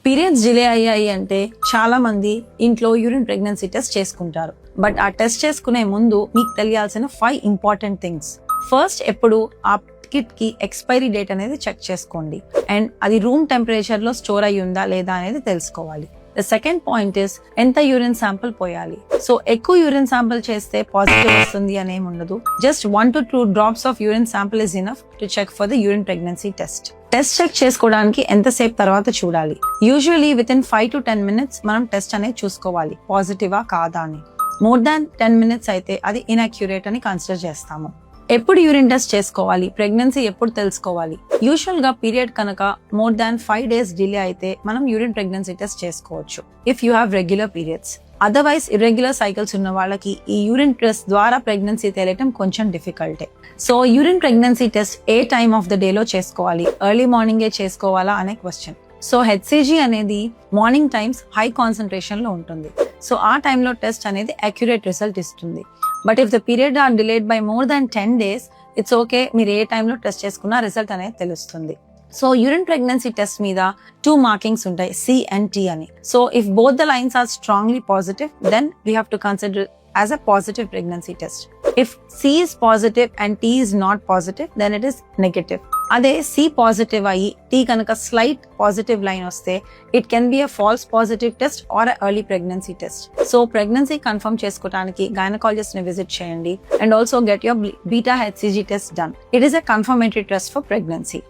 Periods delay అయ్యాయి అంటే చాలా మంది ఇంట్లో యూరిన్ ప్రెగ్నెన్సీ టెస్ట్ చేసుకుంటారు. బట్ ఆ టెస్ట్ చేసుకునే ముందు మీకు తెలియాల్సిన 5 ఇంపార్టెంట్ థింగ్స్. ఫస్ట్, ఎప్పుడు ఆ కిట్ కి ఎక్స్పైరీ డేట్ అనేది చెక్ చేసుకోండి అండ్ అది రూమ్ టెంపరేచర్ లో స్టోర్ అయ్యి ఉందా లేదా అనేది తెలుసుకోవాలి. ద సెకండ్ పాయింట్ ఇస్ ఎంత యూరిన్ శాంపుల్ పోయాలి. సో ఎక్కువ యూరిన్ శాంపుల్ చేస్తే పాజిటివ్ వస్తుంది అనేం ఉండదు. Just 1 to 2 drops of urine sample is enough to check for the urine pregnancy test. Test check చేసుకోవడానికి ఎంతసేపు తర్వాత చూడాలి? Usually within 5 to 10 minutes మనం టెస్ట్ అనేది చూసుకోవాలి పాజిటివా కాదా అని. మోర్ దాన్ 10 minutes అయితే అది ఇన్అక్యురేట్ అని కన్సిడర్ చేస్తాము. ఎప్పుడు యూరిన్ టెస్ట్ చేసుకోవాలి? ప్రెగ్నెన్సీ ఎప్పుడు తెలుసుకోవాలి? యూజువల్ గా పీరియడ్ కనుక మోర్ దాన్ 5 days డిలే అయితే మనం యూరిన్ ప్రెగ్నెన్సీ టెస్ట్ చేసుకోవచ్చు if you have regular periods. Otherwise irregular cycles ఉన్న వాళ్ళకి ఈ యూరిన్ టెస్ట్ ద్వారా ప్రెగ్నెన్సీ తెలియటం కొంచెం డిఫికల్టే. సో యూరిన్ ప్రెగ్నెన్సీ టెస్ట్ ఏ టైమ్ ఆఫ్ ద డే లో చేసుకోవాలి? ఎర్లీ మార్నింగే చేసుకోవాలా అనే క్వశ్చన్. సో హెచ్సిజీ అనేది మార్నింగ్ టైమ్స్ హై కాన్సన్ట్రేషన్ లో ఉంటుంది. సో ఆ టైంలో టెస్ట్ అనేది అక్యురేట్ రిజల్ట్ ఇస్తుంది. But if the period are delayed by more than 10 days, it's okay, మీరు ఏ టైంలో టెస్ట్ చేసుకున్నా రిజల్ట్ అనేది తెలుస్తుంది. సో యూరిన్ ప్రెగ్నెన్సీ టెస్ట్ మీద 2 markings ఉంటాయి, C and T అని. So if both the lines are strongly positive, then we have to consider as a positive pregnancy test. If C is positive and T is not positive, then it is negative. అదే C positive అయ్యి T కనుక slight positive line వస్తే it can be a false positive test or early pregnancy test. So pregnancy confirm చేసుకోవడానికి gynaecologist ని visit చేయండి and also get your beta hCG test done. It is a confirmatory test for pregnancy.